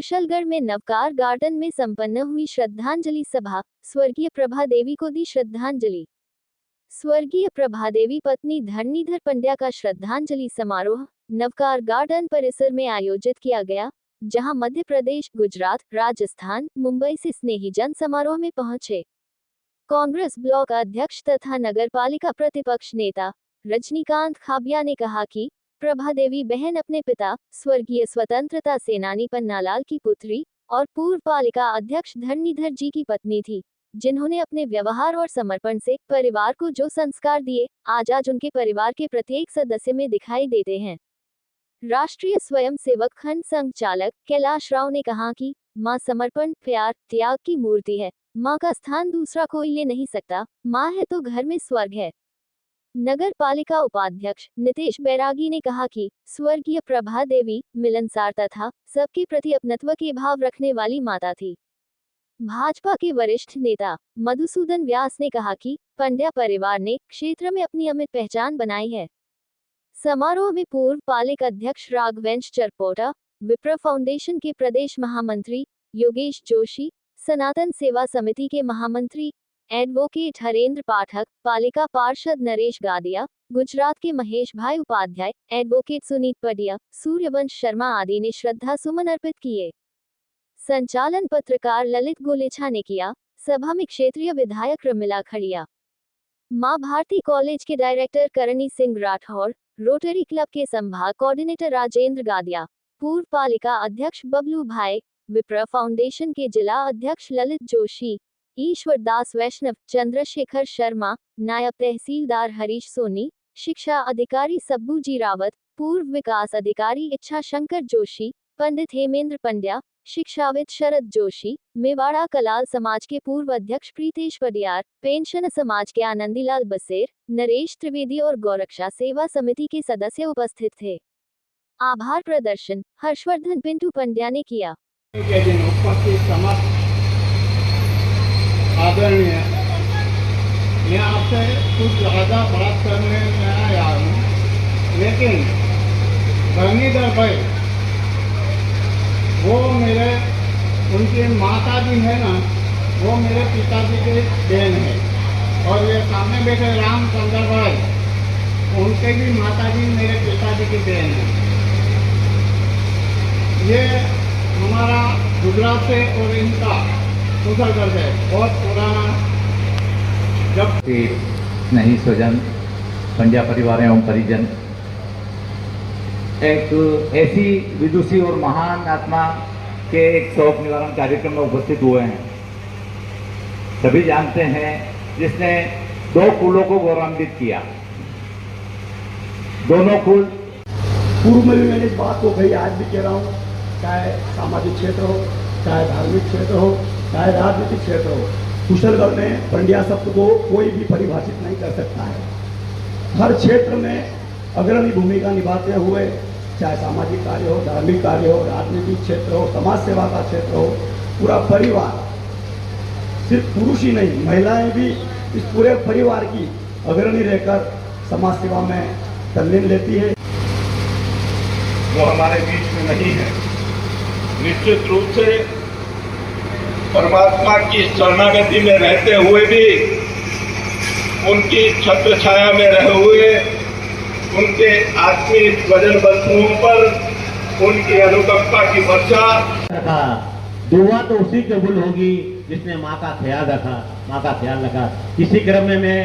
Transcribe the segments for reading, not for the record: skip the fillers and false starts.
कुशलगढ़ में नवकार गार्डन में संपन्न हुई श्रद्धांजलि सभा। स्वर्गीय प्रभा देवी को दी श्रद्धांजलि। स्वर्गीय प्रभा देवी पत्नी धरणीधर पंड्या का श्रद्धांजलि समारोह नवकार गार्डन परिसर में आयोजित किया गया, जहां मध्य प्रदेश, गुजरात, राजस्थान, मुंबई से स्नेही जन समारोह में पहुंचे। कांग्रेस ब्लॉक अध्यक्ष तथा नगरपालिका प्रतिपक्ष नेता रजनीकांत खाबिया ने कहा कि प्रभा देवी बहन अपने पिता स्वर्गीय स्वतंत्रता सेनानी पन्नालाल की पुत्री और पूर्व पालिका अध्यक्ष धरणीधर जी की पत्नी थी, जिन्होंने अपने व्यवहार और समर्पण से परिवार को जो संस्कार दिए, आज उनके परिवार के प्रत्येक सदस्य में दिखाई देते हैं। राष्ट्रीय स्वयंसेवक खंड संचालक कैलाश राव ने कहा कि मां समर्पण, प्यार, त्याग की मूर्ति है। मां का स्थान दूसरा कोई ले नहीं सकता। मां है तो घर में स्वर्ग है। नगर पालिका उपाध्यक्ष नितेश बैरागी ने कहा कि स्वर्गीय प्रभा देवी मिलनसार तथा सबके प्रति अपनत्व के भाव रखने वाली माता थी। भाजपा के वरिष्ठ नेता मधुसूदन व्यास ने कहा कि पंड्या परिवार ने क्षेत्र में अपनी अमिट पहचान बनाई है। समारोह में पूर्व पालिका अध्यक्ष राघवेंद्र चरपोटा, विप्र फाउंडेशन के प्रदेश महामंत्री योगेश जोशी, सनातन सेवा समिति के महामंत्री एडवोकेट हरेंद्र पाठक, पालिका पार्षद नरेश गादिया, गुजरात के महेश भाई उपाध्याय, एडवोकेट सुनीत पडिया, सूर्यवंश शर्मा आदि ने श्रद्धा सुमन अर्पित किए। संचालन पत्रकार ललित गोलेछा ने किया। सभा में क्षेत्रीय विधायक रमिला खड़िया, मां भारती कॉलेज के director Karni Singh Rathore, rotary club के संभाग कोऑर्डिनेटर राजेंद्र गादिया, पूर्व पालिका अध्यक्ष बबलू भाई, विप्र फाउंडेशन के जिला अध्यक्ष ललित जोशी, ईश्वर दास वैष्णव, चंद्रशेखर शर्मा, नायब तहसीलदार हरीश सोनी, शिक्षा अधिकारी सब्बू जी रावत, पूर्व विकास अधिकारी इच्छा शंकर जोशी, पंडित हेमेंद्र पंड्या, शिक्षाविद शरद जोशी, मेवाड़ा कलाल समाज के पूर्व अध्यक्ष प्रीतेश पडियार, पेंशन समाज के आनंदीलाल बसेर, नरेश त्रिवेदी और गौरक्षा सेवा समिति के सदस्य उपस्थित थे। आभार प्रदर्शन हर्षवर्धन पिंटू पंड्या ने किया। आदरणीय, मैं आपसे कुछ ज़्यादा बात करने में आया हूँ, लेकिन धरणीधर भाई वो मेरे, उनकी माता जी है ना, वो मेरे पिताजी के बहन है। और ये सामने बैठे रामचंद्र भाई, उनके भी माता जी मेरे पिताजी की बहन है। ये हमारा गुजरात से और इनका कुशलगढ़ है, बहुत पुराना। जब नहीं स्वजन पंड्या परिवार एवं परिजन एक ऐसी विदुषी और महान आत्मा के एक शोक निवारण कार्यक्रम में उपस्थित हुए हैं। सभी जानते हैं जिसने 2 कुलों को गौरवान्वित किया। दोनों कुल पूर्व में भी मैंने इस बात को कही, आज भी कह रहा हूँ, चाहे सामाजिक क्षेत्र हो, चाहे धार्मिक क्षेत्र हो, चाहे राजनीतिक क्षेत्र हो, कुशलगढ़ में पंड्या शब्द को कोई भी परिभाषित नहीं कर सकता है। हर क्षेत्र में अग्रणी भूमिका निभाते हुए, चाहे सामाजिक कार्य हो, धार्मिक कार्य हो, राजनीतिक क्षेत्र हो, समाज सेवा का क्षेत्र हो, पूरा परिवार, सिर्फ पुरुष ही नहीं, महिलाएं भी इस पूरे परिवार की अग्रणी रहकर समाज सेवा में तल्लीन लेती है। वो हमारे बीच में नहीं है। निश्चित रूप से परमात्मा की शरणागति में रहते हुए भी, उनकी छत्र छाया में रहे हुए, उनके आत्मीय वजन वस्तुओं पर उनकी अनुकंपा की वर्षा। दुआ तो उसी कबूल होगी जिसने माँ का ख्याल रखा, माँ का ख्याल रखा। इसी क्रम में मैं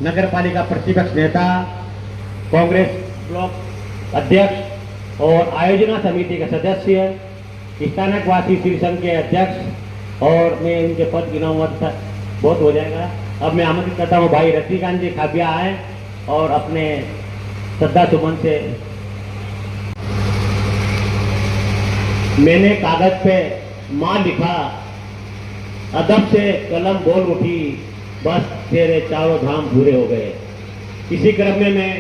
नगर पालिका प्रतिपक्ष नेता, कांग्रेस ब्लॉक अध्यक्ष और आयोजना समिति का सदस्य, स्थानकवासी श्री संघ के अध्यक्ष, और मैं इनके पद गिनाऊंगा तो बहुत हो जाएगा। अब मैं आमंत्रित करता हूँ भाई रजनीकांत जी खाबिया आए और अपने श्रद्धा सुमन से। मैंने कागज पे माँ लिखा, अदब से कलम बोल उठी, बस तेरे चारों धाम पूरे हो गए। इसी क्रम में मैं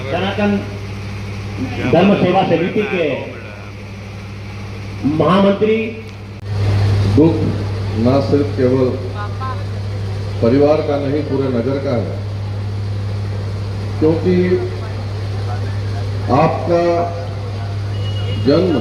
सनातन धर्म सेवा समिति के महामंत्री, दुख न सिर्फ केवल परिवार का नहीं, पूरे नगर का है, क्योंकि आपका जन्म